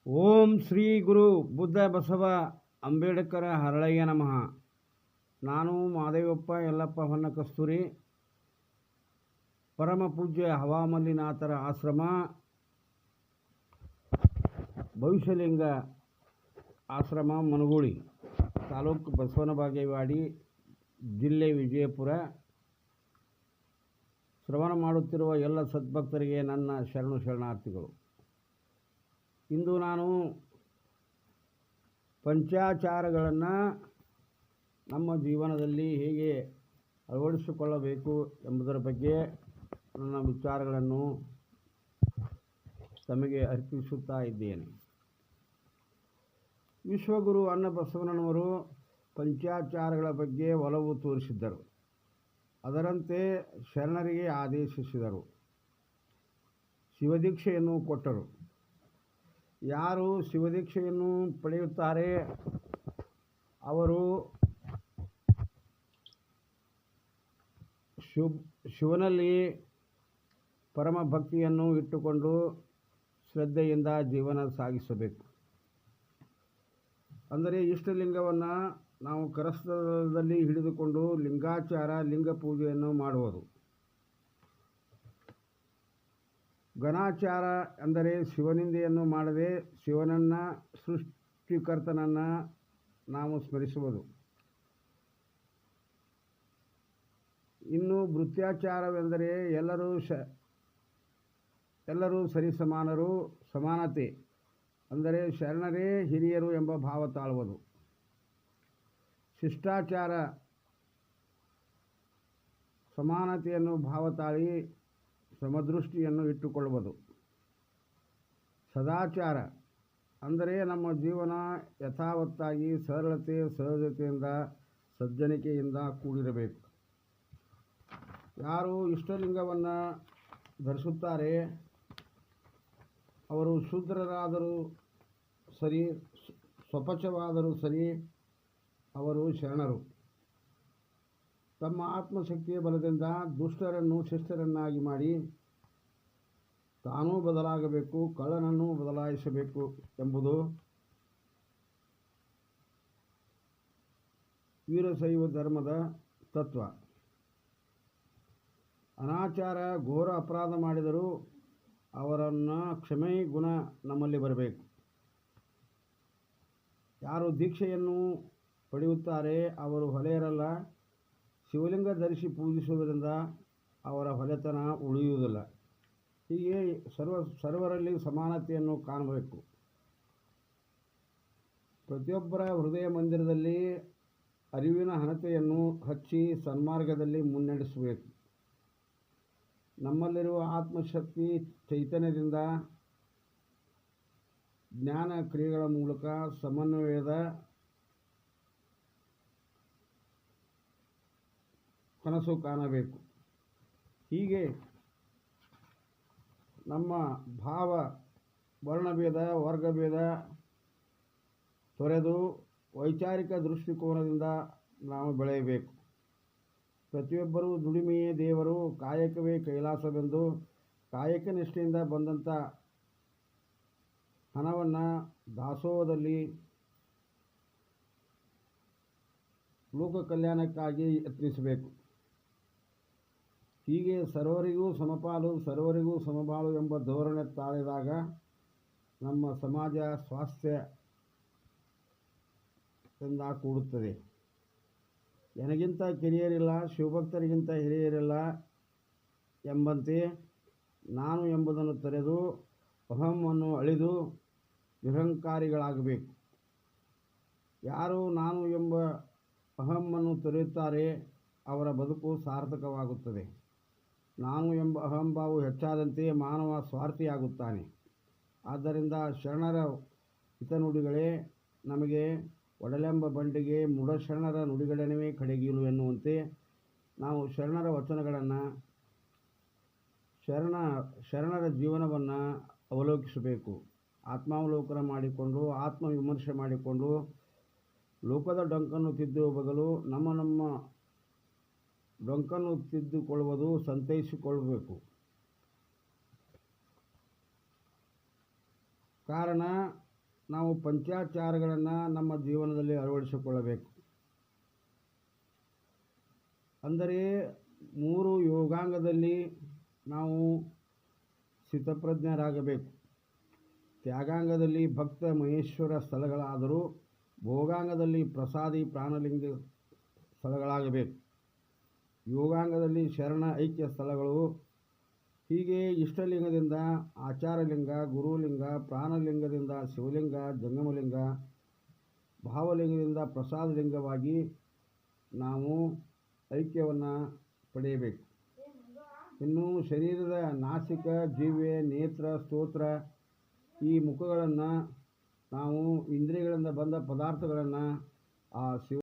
ಓಂ ಶ್ರೀ ಗುರು ಬುದ್ಧ ಬಸವ ಅಂಬೇಡ್ಕರ ಹರಳಯ್ಯ ನಮಃ. ನಾನು ಮಾದೇವಪ್ಪ ಯಲ್ಲಪ್ಪ ಹೊನ್ನ ಕಸ್ತೂರಿ, ಪರಮ ಪೂಜ್ಯ ಹವಾಮಲ್ಲಿನಾಥರ ಆಶ್ರಮ, ಭವಿಷ್ಯಲಿಂಗ ಆಶ್ರಮ, ಮನಗೂಳಿ, ತಾಲೂಕು ಬಸವನ ಬಾಗೇವಾಡಿ, ಜಿಲ್ಲೆ ವಿಜಯಪುರ. ಶ್ರವಣ ಮಾಡುತ್ತಿರುವ ಎಲ್ಲ ಸದ್ಭಕ್ತರಿಗೆ ನನ್ನ ಶರಣು ಶರಣಾರ್ಥಿಗಳು. ಇಂದು ನಾನು ಪಂಚಾಚಾರಗಳನ್ನು ನಮ್ಮ ಜೀವನದಲ್ಲಿ ಹೇಗೆ ಅಳವಡಿಸಿಕೊಳ್ಳಬೇಕು ಎಂಬುದರ ಬಗ್ಗೆ ನನ್ನ ವಿಚಾರಗಳನ್ನು ತಮಗೆ ಅರ್ಪಿಸುತ್ತಾ ಇದ್ದೇನೆ. ವಿಶ್ವಗುರು ಅನ್ನಬಸವಣ್ಣನವರು ಪಂಚಾಚಾರಗಳ ಬಗ್ಗೆ ಒಲವು ತೋರಿಸಿದ್ದರು. ಅದರಂತೆ ಶರಣರಿಗೆ ಆದೇಶಿಸಿದರು. ಶಿವದೀಕ್ಷೆಯನ್ನು ಕೊಟ್ಟರು. ಯಾರು ಶಿವದೀಕ್ಷೆಯನ್ನು ಪಡೆಯುತ್ತಾರೆ ಅವರು ಶಿವನಲ್ಲಿ ಪರಮ ಭಕ್ತಿಯನ್ನು ಇಟ್ಟುಕೊಂಡು ಶ್ರದ್ಧೆಯಿಂದ ಜೀವನ ಸಾಗಿಸಬೇಕು. ಅಂದರೆ ಇಷ್ಟಲಿಂಗವನ್ನು ನಾವು ಕರಸ್ಥಲದಲ್ಲಿ ಹಿಡಿದುಕೊಂಡು ಲಿಂಗಾಚಾರ, ಲಿಂಗ ಪೂಜೆಯನ್ನು ಮಾಡುವುದು. ಗಣಾಚಾರ ಅಂದರೆ ಶಿವನಿಂದೆಯನ್ನು ಮಾಡದೆ ಶಿವನನ್ನು, ಸೃಷ್ಟಿಕರ್ತನನ್ನು ನಾವು ಸ್ಮರಿಸುವುದು. ಇನ್ನು ಭೃತ್ಯಾಚಾರವೆಂದರೆ ಎಲ್ಲರೂ ಸರಿಸಮಾನರು, ಸಮಾನತೆ ಅಂದರೆ ಶರಣರೇ ಹಿರಿಯರು ಎಂಬ ಭಾವ ತಾಳುವುದು. ಶಿಷ್ಟಾಚಾರ ಸಮಾನತೆಯನ್ನು ಭಾವ ತಾಳಿ ಸಮದೃಷ್ಟಿಯನ್ನು ಇಟ್ಟುಕೊಳ್ಳುವುದು. ಸದಾಚಾರ ಅಂದರೆ ನಮ್ಮ ಜೀವನ ಯಥಾವತ್ತಾಗಿ ಸರಳತೆ, ಸಹಜತೆಯಿಂದ, ಸಜ್ಜನಿಕೆಯಿಂದ ಕೂಡಿರಬೇಕು. ಯಾರು ಇಷ್ಟಲಿಂಗವನ್ನು ಧರಿಸುತ್ತಾರೆ ಅವರು ಶೂದ್ರರಾದರೂ ಸರಿ, ಸ್ವಪಚವಾದರೂ ಸರಿ, ಅವರು ಶರಣರು. ತಮ್ಮ ಆತ್ಮಶಕ್ತಿಯ ಬಲದಿಂದ ದುಷ್ಟರನ್ನು ಶಿಷ್ಟರನ್ನಾಗಿ ಮಾಡಿ ತಾನೂ ಬದಲಾಗಬೇಕು, ಕಳ್ಳನನ್ನು ಬದಲಾಯಿಸಬೇಕು ಎಂಬುದು ವೀರಶೈವ ಧರ್ಮದ ತತ್ವ. ಅನಾಚಾರ, ಘೋರ ಅಪರಾಧ ಮಾಡಿದರೂ ಅವರನ್ನು ಕ್ಷಮೆ ಗುಣ ನಮ್ಮಲ್ಲಿ ಬರಬೇಕು. ಯಾರು ದೀಕ್ಷೆಯನ್ನು ಪಡೆಯುತ್ತಾರೆ ಅವರು ಹೊಲೆಯರಲ್ಲ. ಶಿವಲಿಂಗ ಧರಿಸಿ ಪೂಜಿಸುವುದರಿಂದ ಅವರ ಹೊಲೆತನ ಉಳಿಯುವುದಿಲ್ಲ. ಹೀಗೆ ಸರ್ವರಲ್ಲಿ ಸಮಾನತೆಯನ್ನು ಕಾಣಬೇಕು. ಪ್ರತಿಯೊಬ್ಬರ ಹೃದಯ ಮಂದಿರದಲ್ಲಿ ಅರಿವಿನ ಹಣತೆಯನ್ನು ಹಚ್ಚಿ ಸನ್ಮಾರ್ಗದಲ್ಲಿ ಮುನ್ನಡೆಸಬೇಕು. ನಮ್ಮಲ್ಲಿರುವ ಆತ್ಮಶಕ್ತಿ ಚೈತನ್ಯದಿಂದ ಜ್ಞಾನ ಕ್ರಿಯೆಗಳ ಮೂಲಕ ಸಮನ್ವಯದ ಕನಸು ಕಾಣಬೇಕು. ಹೀಗೆ ನಮ್ಮ ಭಾವ, ವರ್ಣಭೇದ, ವರ್ಗಭೇದ ತೊರೆದು ವೈಚಾರಿಕ ದೃಷ್ಟಿಕೋನದಿಂದ ನಾವು ಬೆಳೆಯಬೇಕು. ಪ್ರತಿಯೊಬ್ಬರೂ ದುಡಿಮೆಯೇ ದೇವರು, ಕಾಯಕವೇ ಕೈಲಾಸವೆಂದು ಕಾಯಕ ನಿಷ್ಠೆಯಿಂದ ಬಂದಂಥ ಹಣವನ್ನು ದಾಸೋಹದಲ್ಲಿ ಲೋಕ ಕಲ್ಯಾಣಕ್ಕಾಗಿ ಯತ್ನಿಸಬೇಕು. ಹೀಗೆ ಸರ್ವರಿಗೂ ಸಮಪಾಲು, ಸರ್ವರಿಗೂ ಸಮಬಾಳು ಎಂಬ ಧೋರಣೆ ತಾಳಿದಾಗ ನಮ್ಮ ಸಮಾಜ ಸ್ವಾಸ್ಥ್ಯದಿಂದ ಕೂಡುತ್ತದೆ. ನನಗಿಂತ ಕಿರಿಯರಿಲ್ಲ, ಶಿವಭಕ್ತರಿಗಿಂತ ಹಿರಿಯರಿಲ್ಲ ಎಂಬಂತೆ ನಾನು ಎಂಬುದನ್ನು ತೊರೆದು ಅಹಂವನ್ನು ಅಳಿದು ನಿರಹಂಕಾರಿಗಳಾಗಬೇಕು. ಯಾರು ನಾನು ಎಂಬ ಅಹಂವನ್ನು ತೊರೆಯುತ್ತಾರೆ ಅವರ ಬದುಕು ಸಾರ್ಥಕವಾಗುತ್ತದೆ. ನಾನು ಎಂಬ ಅಹಂಭಾವ ಹೆಚ್ಚಾದಂತೆ ಮಾನವ ಸ್ವಾರ್ಥಿಯಾಗುತ್ತಾನೆ. ಆದ್ದರಿಂದ ಶರಣರ ಹಿತನುಡಿಗಳೇ ನಮಗೆ ಒಡಲೆಂಬ ಬಂಡಿಗೆ, ಮುಡಶರಣರ ನುಡಿಗಳನ್ನೇ ಕಡೆಗೀಲು ಎನ್ನುವಂತೆ ನಾವು ಶರಣರ ವಚನಗಳನ್ನು, ಶರಣರ ಜೀವನವನ್ನು ಅವಲೋಕಿಸಬೇಕು. ಆತ್ಮಾವಲೋಕನ ಮಾಡಿಕೊಂಡು, ಆತ್ಮವಿಮರ್ಶೆ ಮಾಡಿಕೊಂಡು ಲೋಕದ ಡೊಂಕನ್ನು ತಿದ್ದುವ ಬದಲು ನಮ್ಮ ಡೊಂಕನ್ನು ತಿದ್ದುಕೊಳ್ಳುವುದು, ಸಂತೈಸಿಕೊಳ್ಳಬೇಕು. ಕಾರಣ ನಾವು ಪಂಚಾಚಾರಗಳನ್ನು ನಮ್ಮ ಜೀವನದಲ್ಲಿ ಅಳವಡಿಸಿಕೊಳ್ಳಬೇಕು. ಅಂದರೆ 3 ಯೋಗಾಂಗದಲ್ಲಿ ನಾವು ಸ್ಥಿತಪ್ರಜ್ಞರಾಗಬೇಕು. ತ್ಯಾಗಾಂಗದಲ್ಲಿ ಭಕ್ತ ಮಹೇಶ್ವರ ಸ್ಥಳಗಳಾದರೂ ಭೋಗಾಂಗದಲ್ಲಿ ಪ್ರಸಾದಿ ಪ್ರಾಣಲಿಂಗ ಸ್ಥಳಗಳಾಗಬೇಕು. ಯೋಗಾಂಗದಲ್ಲಿ ಶರಣ ಐಕ್ಯ ಸ್ಥಳಗಳು. ಹೀಗೆ ಇಷ್ಟಲಿಂಗದಿಂದ ಆಚಾರಲಿಂಗ, ಗುರುಲಿಂಗ, ಪ್ರಾಣಲಿಂಗದಿಂದ ಶಿವಲಿಂಗ, ಜಂಗಮಲಿಂಗ, ಭಾವಲಿಂಗದಿಂದ ಪ್ರಸಾದಲಿಂಗವಾಗಿ ನಾವು ಐಕ್ಯವನ್ನು ಪಡೆಯಬೇಕು. ಇನ್ನು ಶರೀರದ ನಾಸಿಕ, ಜಿಹ್ವೆ, ನೇತ್ರ, ಸ್ತೋತ್ರ ಈ ಮುಖಗಳನ್ನು ನಾವು ಇಂದ್ರಿಯಗಳಿಂದ ಬಂದ ಪದಾರ್ಥಗಳನ್ನು ಆ ಶಿವ